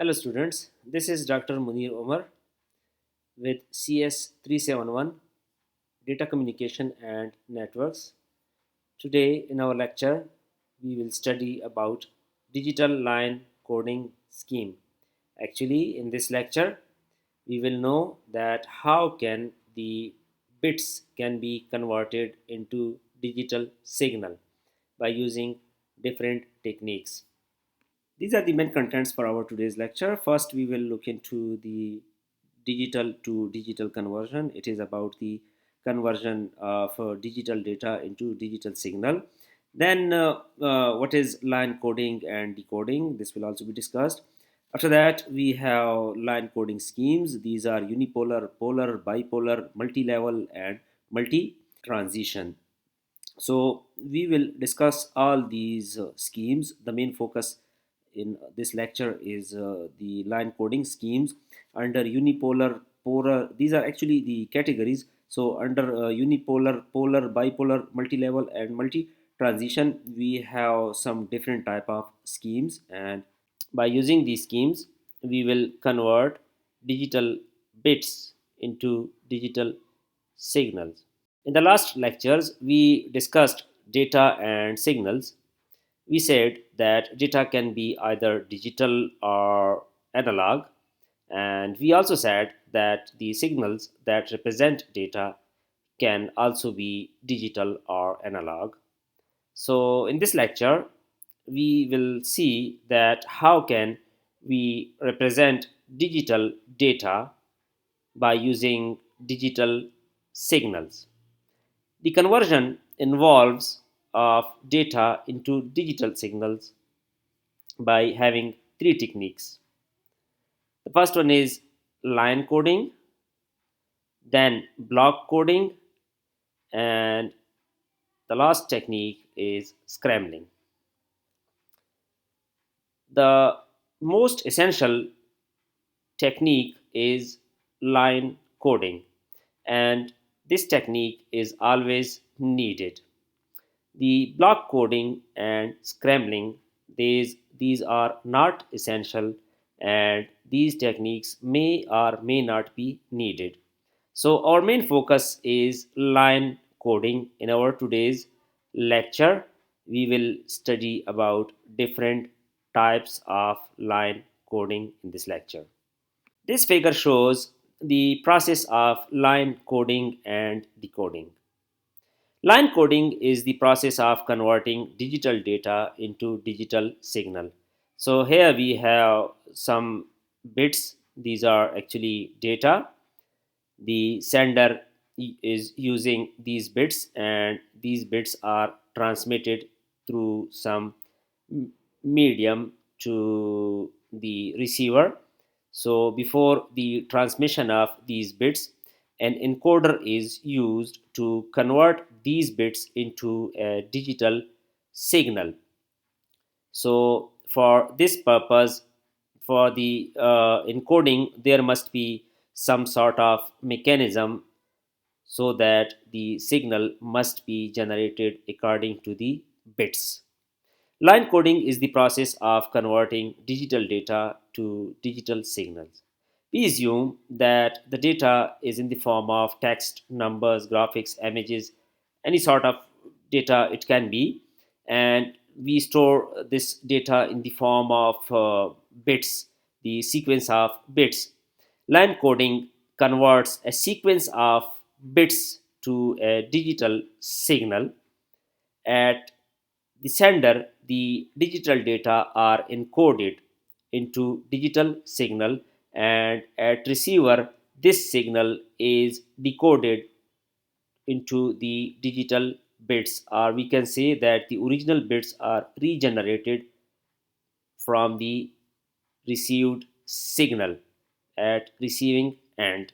Hello students, this is Dr. Munir Omar with CS371 Data Communication and Networks. Today in our lecture we will study about digital line coding scheme. Actually in this lecture we will know that how can the bits can be converted into digital signal by using different techniques. These are the main contents for our today's lecture. First, we will look into the digital to digital conversion. It is about the conversion of digital data into digital signal. Then, what is line coding and decoding? This will also be discussed. After that, we have line coding schemes. These are unipolar, polar, bipolar, multi-level, and multi-transition. So we will discuss all these schemes. The main focus in this lecture is the line coding schemes under unipolar, polar. These are actually the categories. So under unipolar, polar, bipolar, multi-level, and multi-transition, we have some different type of schemes, and by using these schemes, we will convert digital bits into digital signals. In the last lectures, we discussed data and signals. We said that data can be either digital or analog, and we also said that the signals that represent data can also be digital or analog. So in this lecture, we will see that how can we represent digital data by using digital signals. The conversion involves of data into digital signals by having three techniques. The first one is line coding, then block coding, and the last technique is scrambling. The most essential technique is line coding, and this technique is always needed. The block coding and scrambling, these are not essential, and these techniques may or may not be needed. So our main focus is line coding. In our today's lecture, we will study about different types of line coding in this lecture. This figure shows the process of line coding and decoding. Line coding is the process of converting digital data into digital signal. So here we have some bits. These are actually data. The sender is using these bits, and these bits are transmitted through some medium to the receiver. So before the transmission of these bits, an encoder is used to convert these bits into a digital signal. So for this purpose, for the encoding, there must be some sort of mechanism so that the signal must be generated according to the bits. Line coding is the process of converting digital data to digital signals. We assume that the data is in the form of text, numbers, graphics, images, any sort of data it can be, and we store this data in the form of bits, the sequence of bits. Line coding converts a sequence of bits to a digital signal. At the sender, the digital data are encoded into digital signal, and at receiver, this signal is decoded into the digital bits, or we can say that the original bits are regenerated from the received signal at receiving end.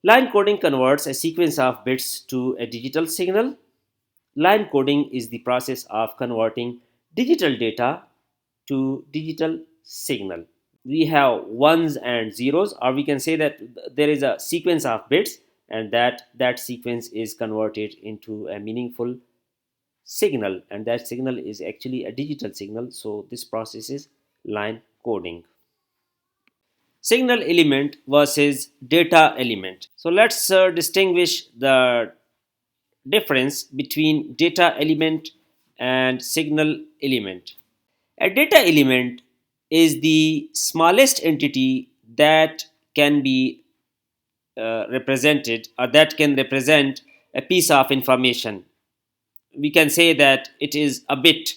Line coding converts a sequence of bits to a digital signal. Line coding is the process of converting digital data to digital signal. We have ones and zeros, or we can say that there is a sequence of bits, and that sequence is converted into a meaningful signal, and that signal is actually a digital signal. So this process is line coding. signal element versus data element. So let's distinguish the difference between data element and signal element. A data element is the smallest entity that can be represented, or that can represent a piece of information. We can say that it is a bit.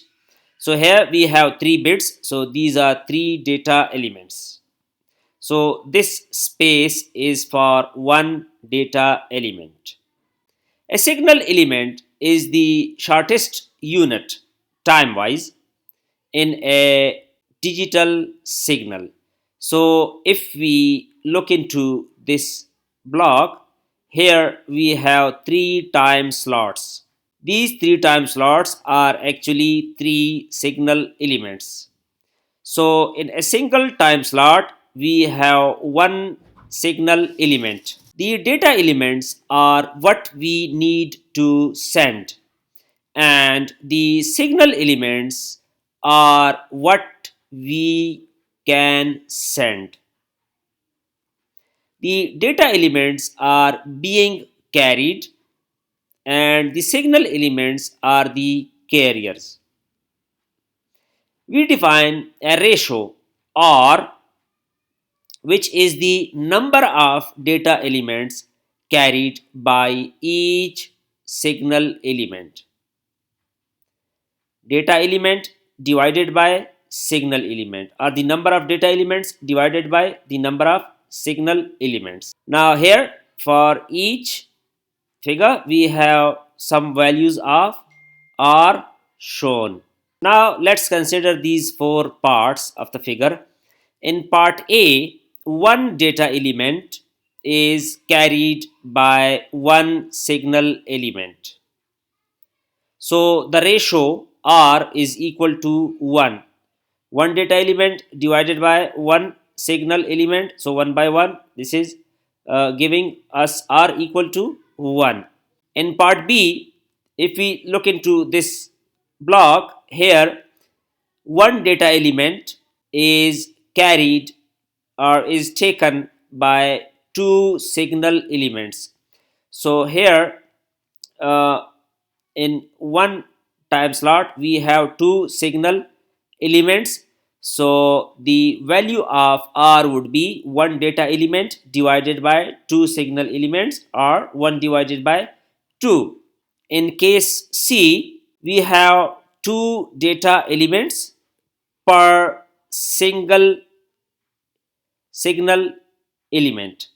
So here we have 3 bits, so these are 3 data elements. So this space is for one data element. A signal element is the shortest unit time wise in a digital signal. So if we look into this block, here we have 3 time slots. These 3 time slots are actually 3 signal elements. So in a single time slot, we have one signal element. The data elements are what we need to send, and the signal elements are what we can send. The data elements are being carried, and the signal elements are the carriers. We define a ratio R, which is the number of data elements carried by each signal element. Data element divided by signal element, or the number of data elements divided by the number of signal elements. Now here for each figure we have some values of R shown. Now let's consider these 4 parts of the figure. In part A, one data element is carried by one signal element. So the ratio R is equal to 1. One data element divided by one signal element. So 1 by 1, this is giving us R equal to 1. In part B, if we look into this block, here one data element is carried or is taken by two signal elements. So here in one time slot we have two signal elements. So the value of R would be one data element divided by two signal elements, or 1 divided by 2. In case C, we have two data elements per single signal element.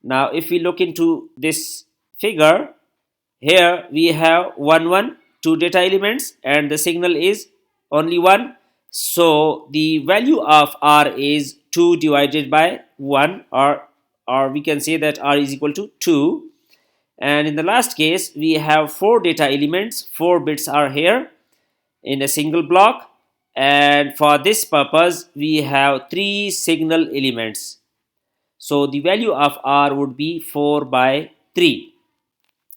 Now if we look into this figure, here we have 1 2 data elements and the signal is only 1. So the value of R is 2 divided by 1, or we can say that R is equal to 2. And in the last case we have 4 data elements, 4 bits are here in a single block, and for this purpose we have 3 signal elements. So the value of R would be 4 by 3.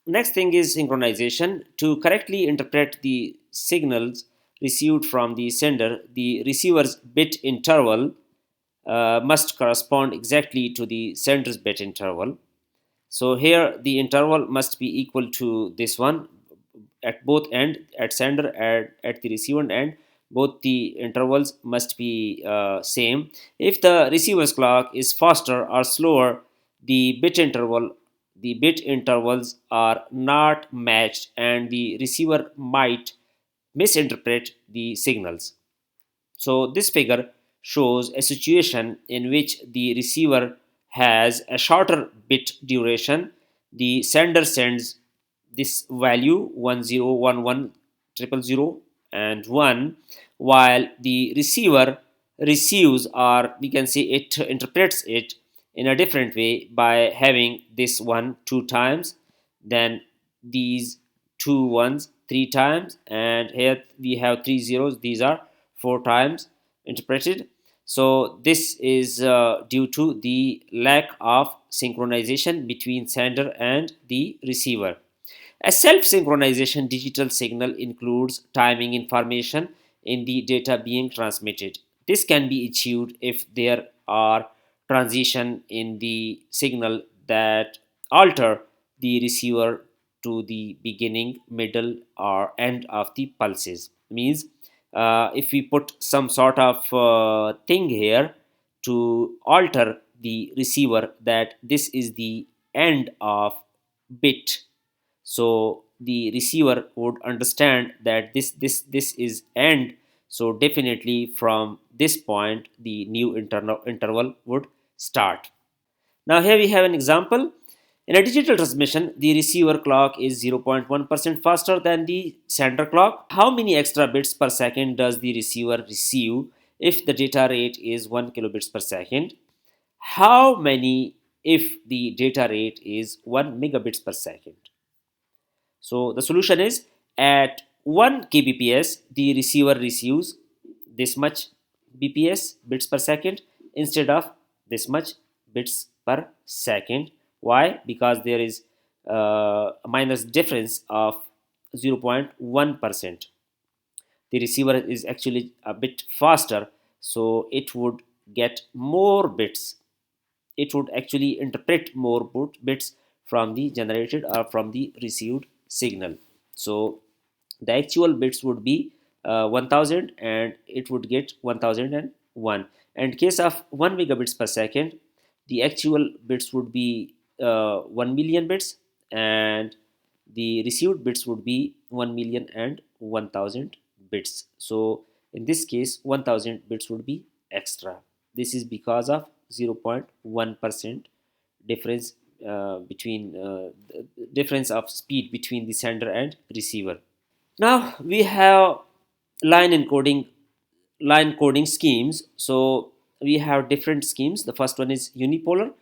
Next thing is synchronization. To correctly interpret the signals received from the sender, the receiver's bit interval must correspond exactly to the sender's bit interval. So here the interval must be equal to this one at both end, at sender and at the receiver end. Both the intervals must be same. If the receiver's clock is faster or slower, the bit intervals are not matched and the receiver might misinterpret the signals. So this figure shows a situation in which the receiver has a shorter bit duration. The sender sends this value 10110000 and 1, while the receiver receives, or we can say it interprets it in a different way by having this 1 2 times, then these 2 ones 3 times, and here we have 3 zeros, these are 4 times interpreted. So this is due to the lack of synchronization between sender and the receiver. A self-synchronization digital signal includes timing information in the data being transmitted. This can be achieved if there or transition in the signal that alter the receiver to the beginning, middle, or end of the pulses. Means if we put some sort of thing here to alter the receiver that this is the end of bit, so the receiver would understand that this is end, so definitely from this point the new internal interval would start. Now here we have an example. In a digital transmission, the receiver clock is 0.1% faster than the sender clock. How many extra bits per second does the receiver receive if the data rate is 1 kilobits per second? How many if the data rate is 1 megabits per second? So the solution is, at 1 kbps, the receiver receives this much bps, bits per second, instead of this much bits per second. Why? Because there is a minus difference of 0.1%. The receiver is actually a bit faster, so it would get more bits. It would actually interpret more bits from the generated or from the received signal. So the actual bits would be 1000 and it would get 1001. And in case of 1 megabits per second, the actual bits would be 1 million bits, and the received bits would be 1 million and 1000 bits. So in this case 1000 bits would be extra. This is because of 0.1% difference between difference of speed between the sender and receiver. Now we have line encoding line coding schemes. So we have different schemes. The first one is unipolar,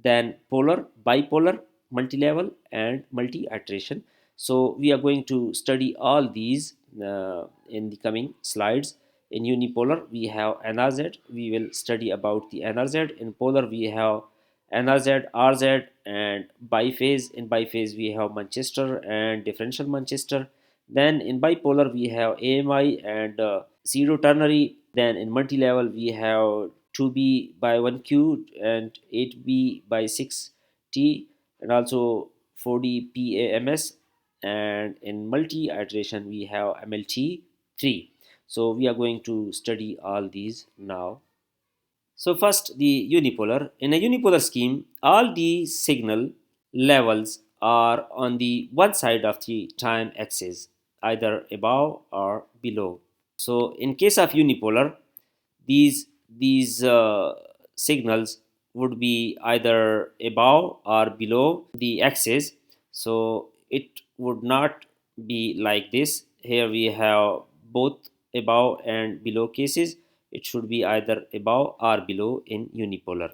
then polar, bipolar, multi-level, and multi-iteration. So we are going to study all these in the coming slides. In unipolar we have NRZ. We will study about the NRZ. In polar we have NRZ, RZ, and biphase. In biphase we have Manchester and differential Manchester. Then in bipolar we have AMI and pseudoternary. Then in multi-level we have 2b by 1q and 8b by 6t, and also 4d PAMS. And in multi-iteration we have MLT3. So we are going to study all these now. So first, the unipolar. In a unipolar scheme, all the signal levels are on the one side of the time axis, either above or below. So in case of unipolar, these signals would be either above or below the axis. So it would not be like this. Here we have both above and below cases. It should be either above or below in unipolar.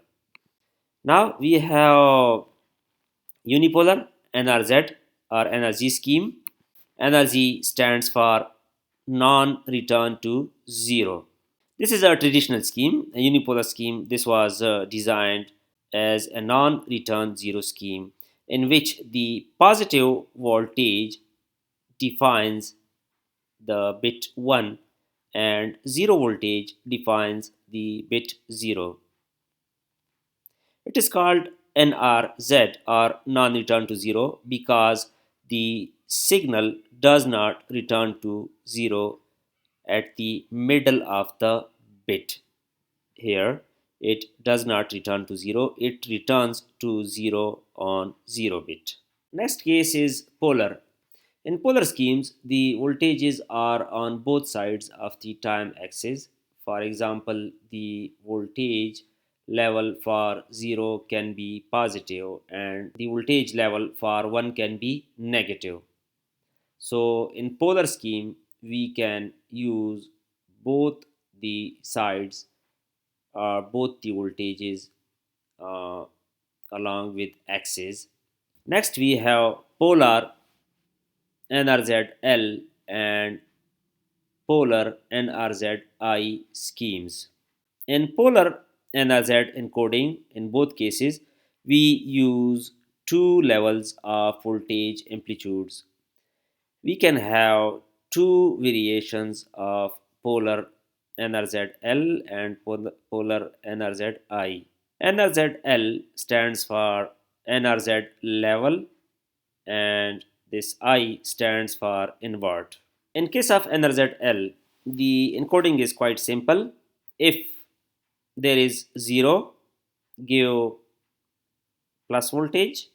Now we have unipolar NRZ or NRZ scheme. NRZ stands for non-return to zero. This is a traditional scheme, a unipolar scheme. This was designed as a non-return zero scheme in which the positive voltage defines the bit 1 and zero voltage defines the bit 0. It is called NRZ or non-return to zero because the signal does not return to zero at the middle of the bit. Here it does not return to zero, it returns to zero on 0 bit. Next case is polar. In polar schemes, the voltages are on both sides of the time axis. For example, the voltage level for 0 can be positive and the voltage level for 1 can be negative. So in polar scheme, we can use both the sides, both the voltages uh, along with axis. Next we have polar NRZ-L and polar NRZ-I schemes. In polar NRZ encoding, in both cases, we use two levels of voltage amplitudes. We can have two variations of polar NRZ-L and Polar NRZ-I. NRZ-L stands for NRZ level and this I stands for invert. In case of NRZ-L, the encoding is quite simple. If there is 0, give plus voltage,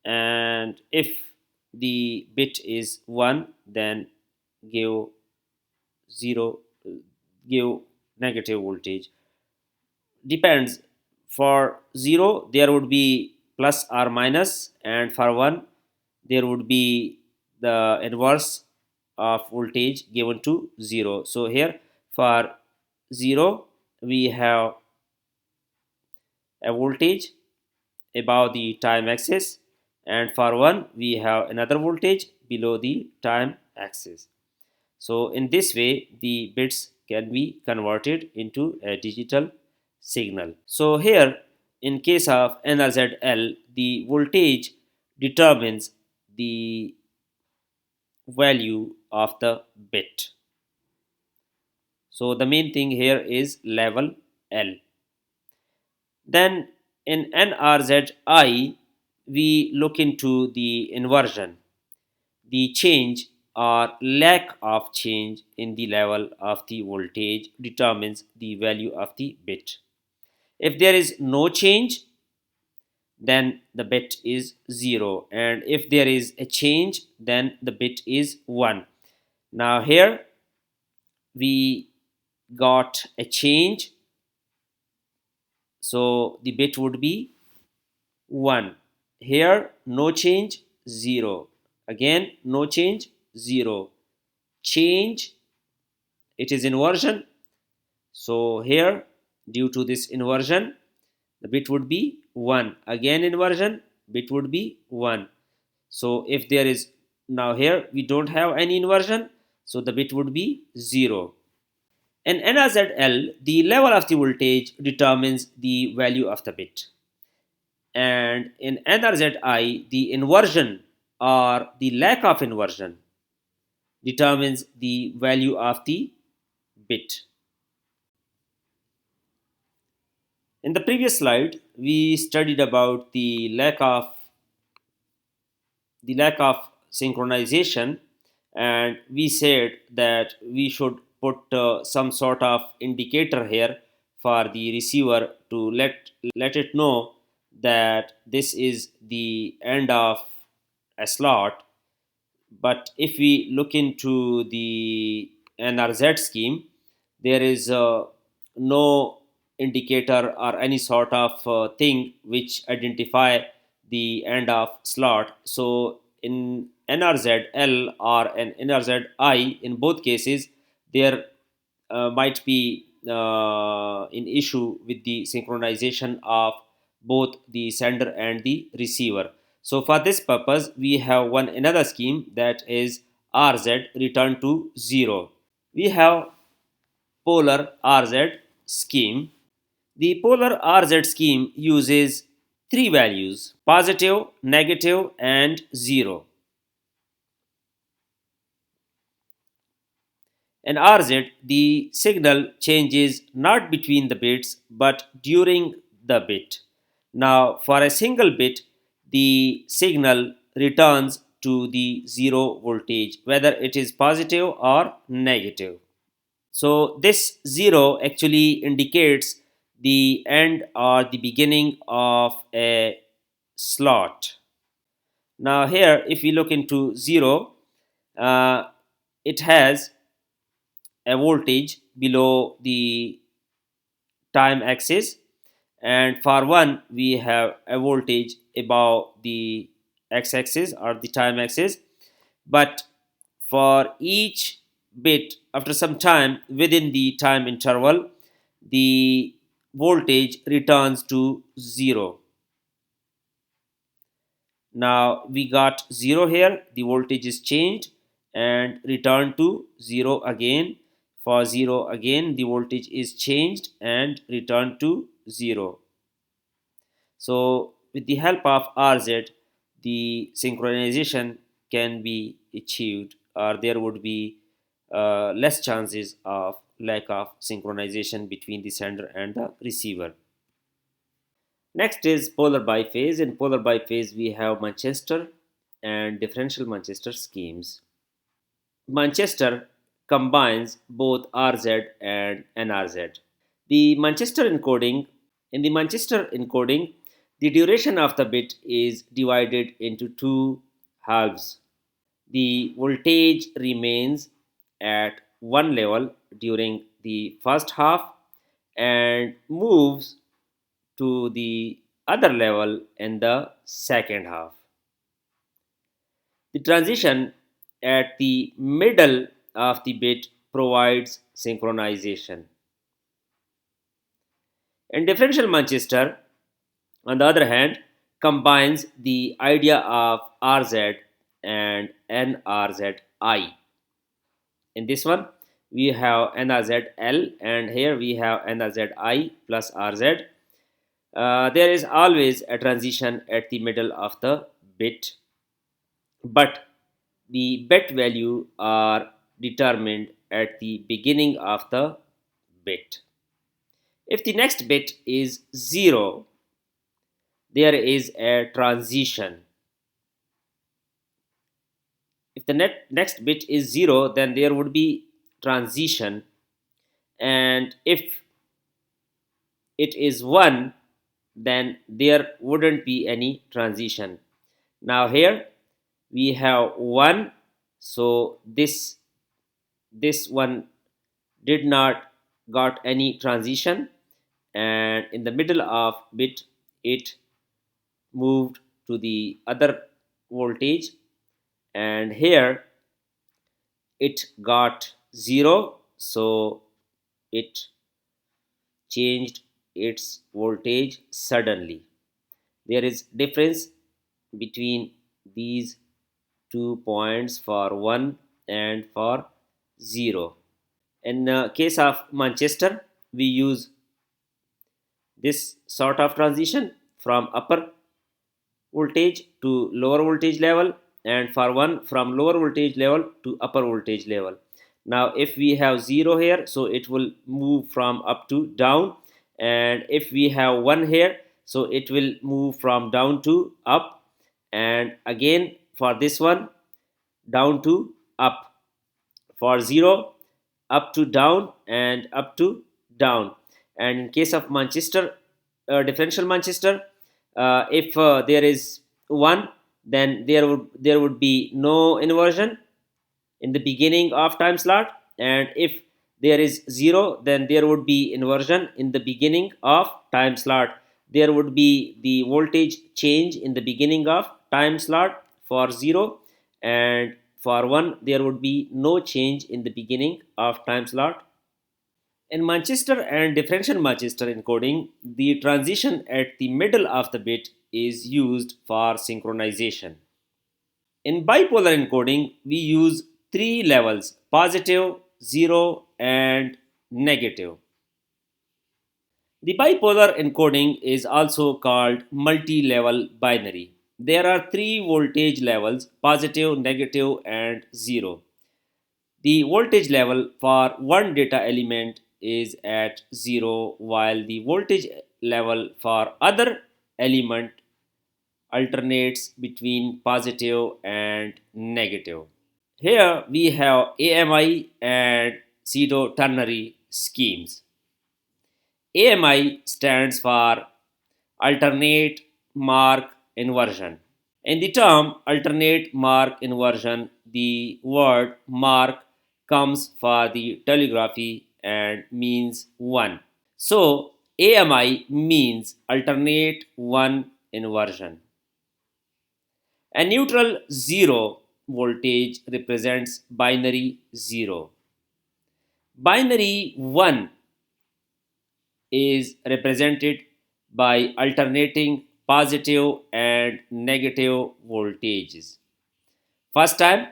and if the bit is 1, then give 0, give negative voltage. Depends. For 0 there would be plus or minus, and for 1 there would be the inverse of voltage given to 0. So here for 0 we have a voltage above the time axis, and for 1 we have another voltage below the time axis. So in this way the bits can be converted into a digital signal. So here in case of NRZ-L, the voltage determines the value of the bit. So the main thing here is level L. Then in NRZ-I, we look into the inversion, the change or lack of change in the level of the voltage determines the value of the bit. If there is no change, then the bit is 0, and if there is a change, then the bit is 1. Now here we got a change, so the bit would be 1. Here no change, 0. Again no change, 0. Change, it is inversion. So here due to this inversion the bit would be 1. Again inversion, bit would be 1. So if there is, now here we don't have any inversion, so the bit would be 0. In NRZ-L, the level of the voltage determines the value of the bit. And in NRZ-I, the inversion or the lack of inversion determines the value of the bit. In the previous slide, we studied about the lack of synchronization, and we said that we should put some sort of indicator here for the receiver to let it know that this is the end of a slot. But if we look into the NRZ scheme, there is no indicator or any sort of thing which identify the end of slot. So in NRZ-L or an NRZ-I, in both cases, there might be an issue with the synchronization of both the sender and the receiver. So for this purpose, we have one another scheme, that is RZ return to 0. We have polar RZ scheme. The polar RZ scheme uses three values: positive, negative, and 0. In RZ, the signal changes not between the bits but during the bit. Now, for a single bit, the signal returns to the 0 voltage, whether it is positive or negative. So, this 0 actually indicates the end or the beginning of a slot. Now, here, if we look into 0, it has a voltage below the time axis, and for 1 we have a voltage above the x-axis or the time axis. But for each bit, after some time within the time interval, the voltage returns to 0. Now we got 0 here, the voltage is changed and returned to 0 again. For 0 again, the voltage is changed and returned to 0. So with the help of RZ, the synchronization can be achieved, or there would be less chances of lack of synchronization between the sender and the receiver. Next is polar biphase. In polar biphase, we have Manchester and differential Manchester schemes. Manchester combines both RZ and NRZ. The Manchester encoding In the Manchester encoding, the duration of the bit is divided into two halves. The voltage remains at one level during the first half and moves to the other level in the second half. The transition at the middle of the bit provides synchronization. And differential Manchester, on the other hand, combines the idea of RZ and NRZ-I. In this one, we have NRZ-L and here we have NRZ-I plus RZ. There is always a transition at the middle of the bit, but the bit value are determined at the beginning of the bit. If the next bit is 0, there is a transition. If the next bit is 0, then there would be transition, and if it is 1, then there wouldn't be any transition. Now here we have 1, so this one did not got any transition, and in the middle of bit it moved to the other voltage, and here it got 0, so it changed its voltage suddenly. There is difference between these 2 points for 1 and for 0. In the case of Manchester, we use this sort of transition from upper voltage to lower voltage level, and for one from lower voltage level to upper voltage level. Now if we have 0 here, so it will move from up to down, and if we have 1 here, so it will move from down to up, and again for this one down to up, for 0 up to down and up to down. And in case of Manchester, differential Manchester, if there is 1, then there would be no inversion in the beginning of time slot, and if there is 0, then there would be inversion in the beginning of time slot. There would be the voltage change in the beginning of time slot for 0, and for 1 there would be no change in the beginning of time slot. In Manchester and differential Manchester encoding, the transition at the middle of the bit is used for synchronization. In bipolar encoding, we use three levels: positive, 0, and negative. The bipolar encoding is also called multi-level binary. There are three voltage levels: positive, negative, and 0. The voltage level for one data element is at 0, while the voltage level for other element alternates between positive and negative. Here we have AMI and pseudoternary schemes. AMI stands for alternate mark inversion. In the term alternate mark inversion, the word mark comes for the telegraphy and means 1. So AMI means alternate 1 inversion. A neutral 0 voltage represents binary 0. Binary 1 is represented by alternating positive and negative voltages. First time,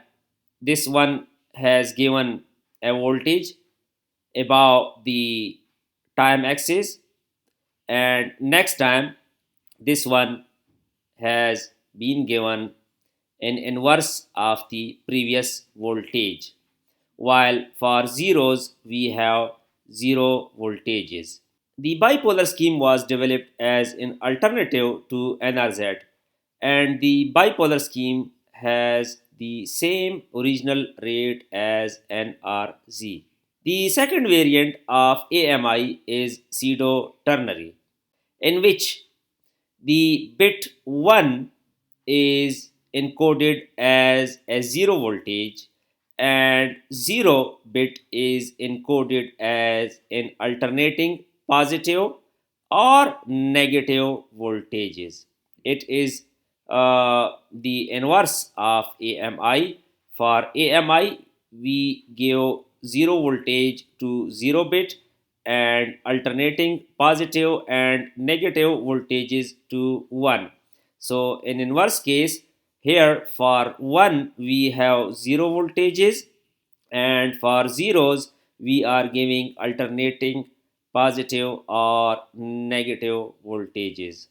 this one has given a voltage above the time axis, and next time this one has been given in inverse of the previous voltage. while for zeros we have zero voltages. The bipolar scheme was developed as an alternative to NRZ, and the bipolar scheme has the same original rate as NRZ. The second variant of AMI is pseudoternary, in which the bit 1 is encoded as a 0 voltage and 0 bit is encoded as an alternating positive or negative voltages. It is the inverse of AMI. For AMI, we give 0 voltage to 0 bit and alternating positive and negative voltages to 1. So in inverse case, here for 1 we have 0 voltages, and for zeros we are giving alternating positive or negative voltages.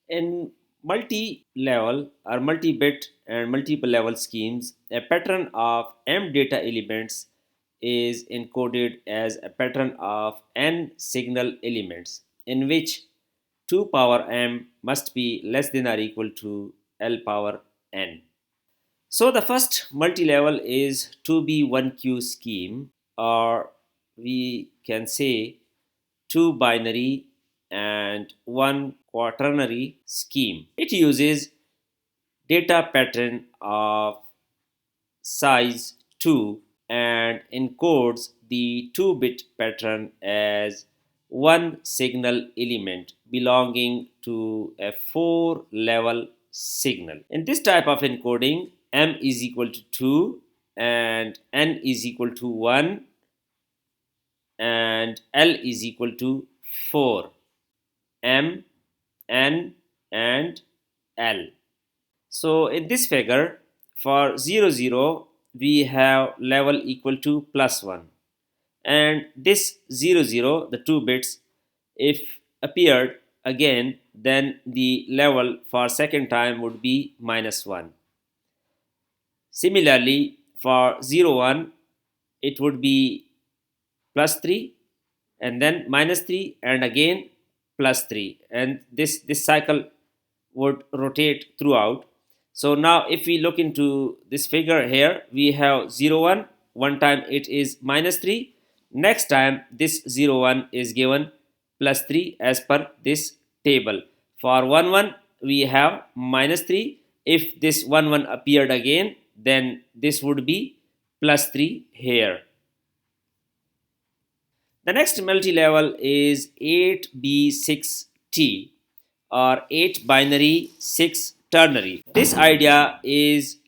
In multi-level or multi-bit and multiple level schemes, a pattern of m data elements is encoded as a pattern of n signal elements, in which 2 power m must be less than or equal to L power n. So the first multi-level is 2B1Q scheme, or we can say 2 binary and 1 quaternary scheme. It uses data pattern of size 2 and encodes the 2-bit pattern as one signal element belonging to a 4-level signal. In this type of encoding, m is equal to 2 and n is equal to 1 and L is equal to 4. M, N, and L. So in this figure, for 0, 0, we have level equal to plus 1. And this 0, 0, the 2 bits, if appeared again, then the level for second time would be minus 1. Similarly, for 0, 1, it would be plus 3, and then minus 3, and again plus 3, and this cycle would rotate throughout. So now if we look into this figure here, we have 0, 1, one time it is minus 3, next time this 0, 1 is given plus 3 as per this table. For 1, 1 we have minus 3. If this 1, 1 appeared again, then this would be plus 3 here. The next multi-level is 8B6T, or 8 binary 6 ternary. This idea is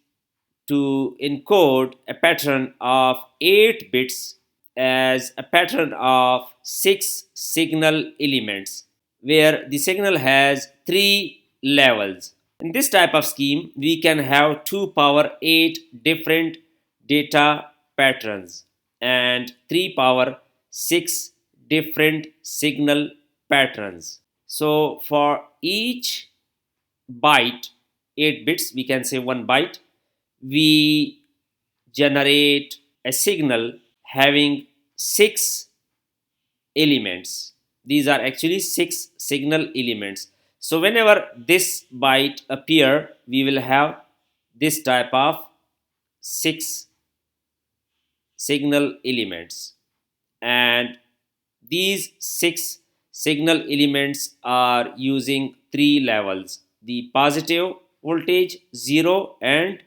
to encode a pattern of 8 bits as a pattern of 6 signal elements, where the signal has 3 levels. In this type of scheme, we can have 2 power 8 different data patterns and 3 power 6 different signal patterns. So for each byte, 8 bits, we can say 1 byte, we generate a signal having 6 elements. These are actually 6 signal elements. So whenever this byte appear, we will have this type of 6 signal elements, and these 6 signal elements are using 3 levels: the positive voltage, 0, and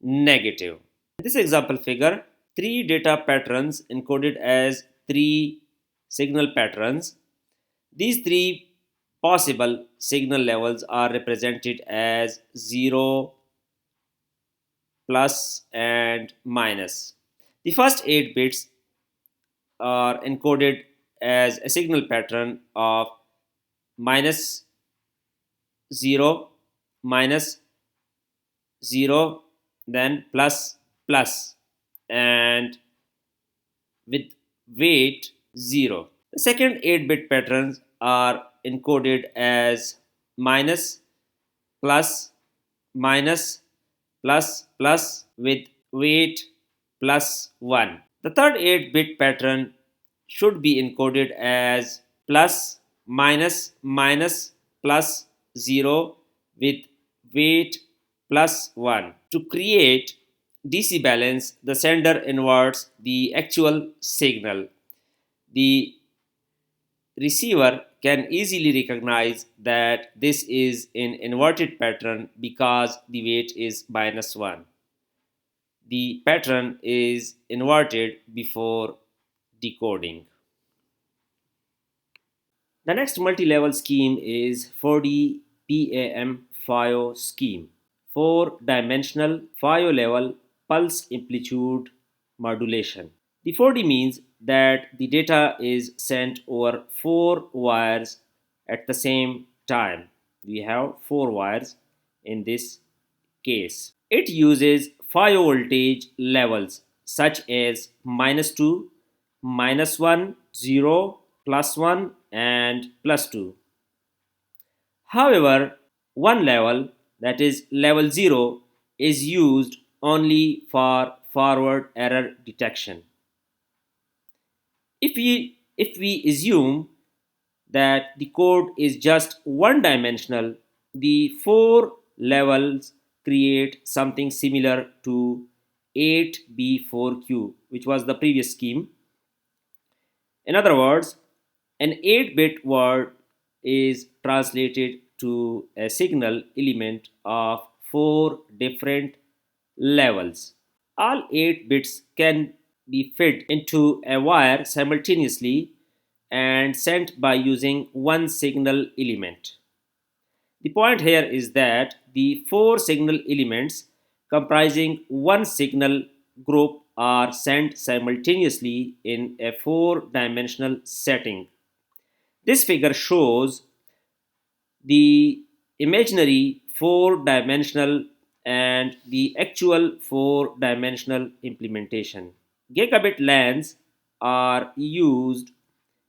negative. In this example figure, 3 data patterns encoded as 3 signal patterns. These 3 possible signal levels are represented as 0, plus, and minus. The first 8 bits are encoded as a signal pattern of minus 0, minus 0, then plus, plus, and with weight 0. The second 8-bit patterns are encoded as minus, plus, minus, plus, plus with weight plus 1. The third 8-bit pattern should be encoded as plus minus minus plus 0 with weight plus 1. To create DC balance, the sender inverts the actual signal. The receiver can easily recognize that this is an inverted pattern because the weight is minus 1. The pattern is inverted before decoding. The next multi-level scheme is 4D PAM FIO scheme. 4-dimensional FIO level pulse amplitude modulation. The 4D means that the data is sent over 4 wires at the same time. We have 4 wires in this case. It uses 5 voltage levels such as -2, -1, 0, +1, and +2. However, one level, that is level 0, is used only for forward error detection. If we assume that the code is just one dimensional, the 4 levels create something similar to 8B4Q, which was the previous scheme. In other words, an 8-bit word is translated to a signal element of 4 different levels. All 8 bits can be fed into a wire simultaneously and sent by using one signal element. The point here is that the 4 signal elements comprising one signal group are sent simultaneously in a 4-dimensional setting. This figure shows the imaginary 4-dimensional and the actual 4-dimensional implementation. Gigabit LANs are used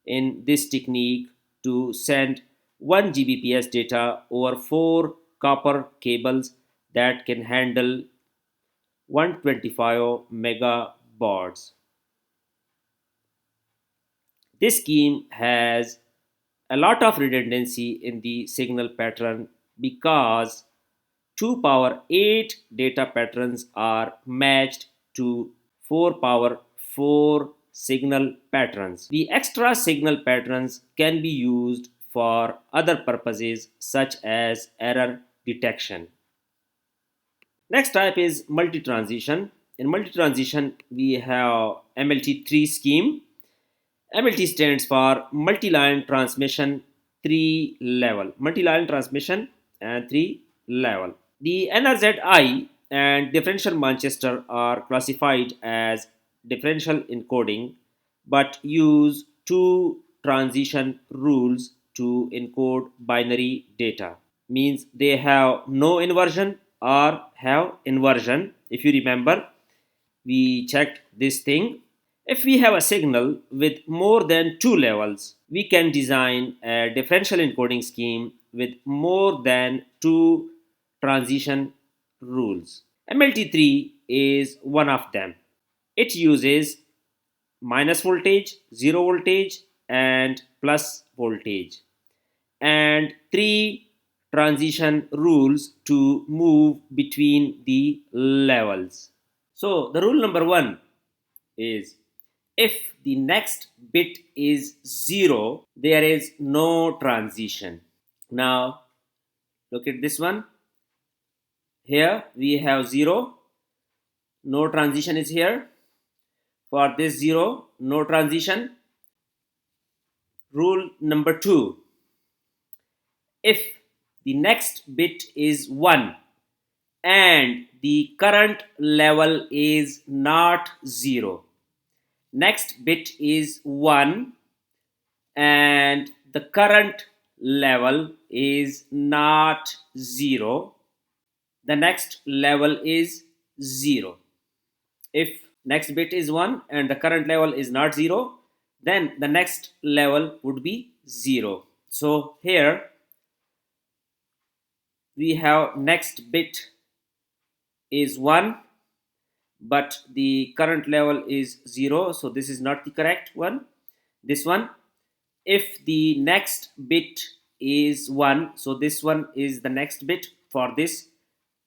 in this technique to send 1 Gbps data over 4 copper cables that can handle 125 megabaud. This scheme has a lot of redundancy in the signal pattern because 2 power 8 data patterns are matched to 4 power 4 signal patterns. The extra signal patterns can be used for other purposes such as error detection. Next type is multitransition. In multitransition, we have MLT3 scheme. MLT stands for multi-line transmission 3 level. Multi-line transmission and 3 level. The NRZ-I and differential Manchester are classified as differential encoding but use two transition rules to encode binary data. Means they have no inversion or have inversion. If you remember, we checked this thing. If we have a signal with more than 2 levels, we can design a differential encoding scheme with more than 2 transition rules. MLT3 is one of them. It uses minus voltage, 0 voltage, and plus voltage, and 3 transition rules to move between the levels. So, the rule number 1 is if the next bit is 0, there is no transition. Now, look at this one. Here we have 0, no transition is here. For this 0, no transition. Rule number 2, if the next bit is 1 and the current level is not 0, next bit is 1 and the current level is not 0, the next level is 0. If next bit is 1 and the current level is not 0, then the next level would be 0. So here we have next bit is 1, but the current level is 0, so this is not the correct one. This one, if the next bit is 1, so this one is the next bit for this,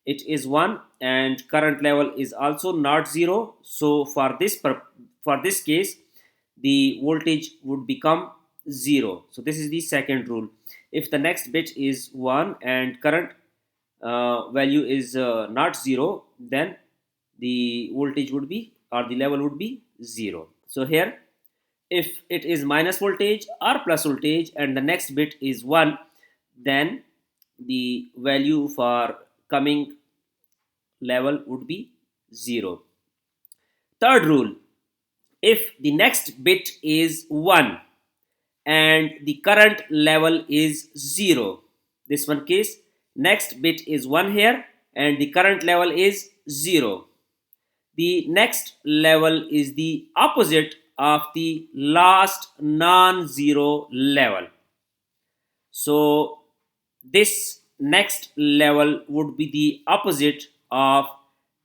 it is 1, and current level is also not 0, so for this case the voltage would become 0. So this is the second rule. If the next bit is 1 and current value is not 0, then the voltage would be, or the level would be 0. So here, if it is minus voltage or plus voltage and the next bit is 1, then the value for coming level would be 0. Third rule, if the next bit is 1 and the current level is 0, this one case, next bit is 1 here and the current level is 0, the next level is the opposite of the last non-zero level. So this next level would be the opposite of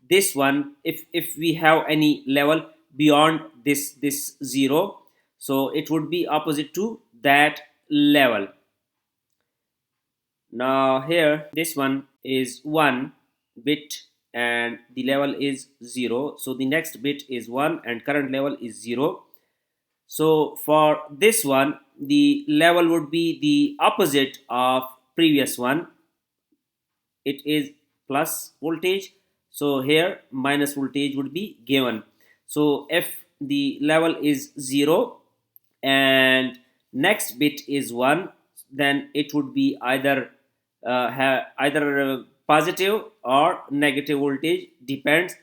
this one. If we have any level beyond this 0, so it would be opposite to that level. Now here, this one is 1 bit and the level is 0, so the next bit is 1 and current level is 0. So for this one, the level would be the opposite of previous one. It is plus voltage, so here minus voltage would be given. So if the level is 0 and next bit is 1, then it would be either positive or negative voltage, depends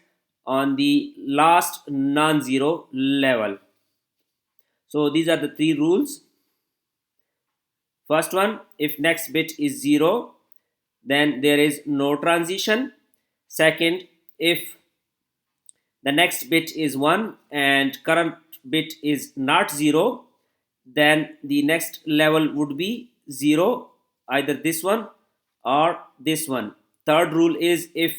on the last non-zero level. So these are the three rules. First one, if next bit is 0, then there is no transition. Second, if the next bit is 1 and current bit is not 0, then the next level would be 0, either this one or this one. Third rule is, if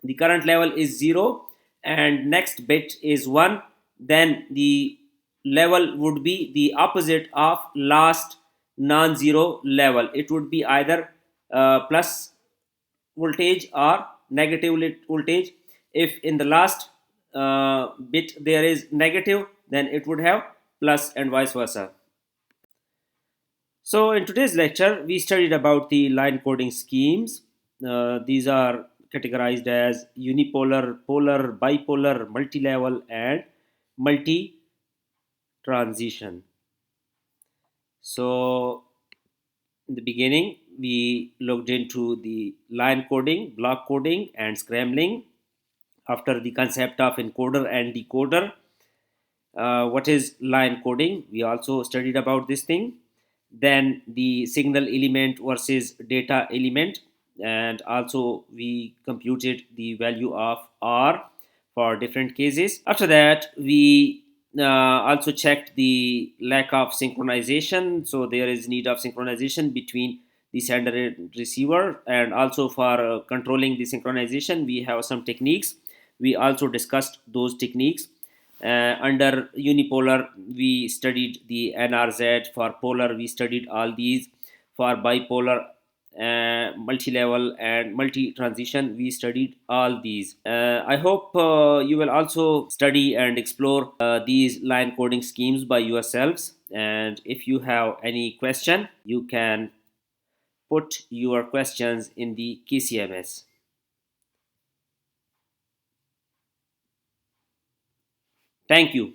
the current level is 0 and next bit is 1, then the level would be the opposite of last non-zero level. It would be either plus voltage or negative voltage. If in the last bit there is negative, then it would have plus, and vice versa. So in today's lecture, we studied about the line coding schemes. These are categorized as unipolar, polar, bipolar, multilevel, and multi-transition. So in the beginning, we looked into the line coding, block coding, and scrambling. After the concept of encoder and decoder, what is line coding? We also studied about this thing. Then the signal element versus data element, and also we computed the value of R for different cases. After that, we also checked the lack of synchronization. So there is need of synchronization between the sender and receiver, and also for controlling the synchronization, we have some techniques. We also discussed those techniques. Under unipolar, we studied the NRZ. For polar, we studied all these. For bipolar, multi-level, and multi-transition, we studied all these. I hope you will also study and explore these line coding schemes by yourselves. And if you have any question, you can put your questions in the KCMS. Thank you.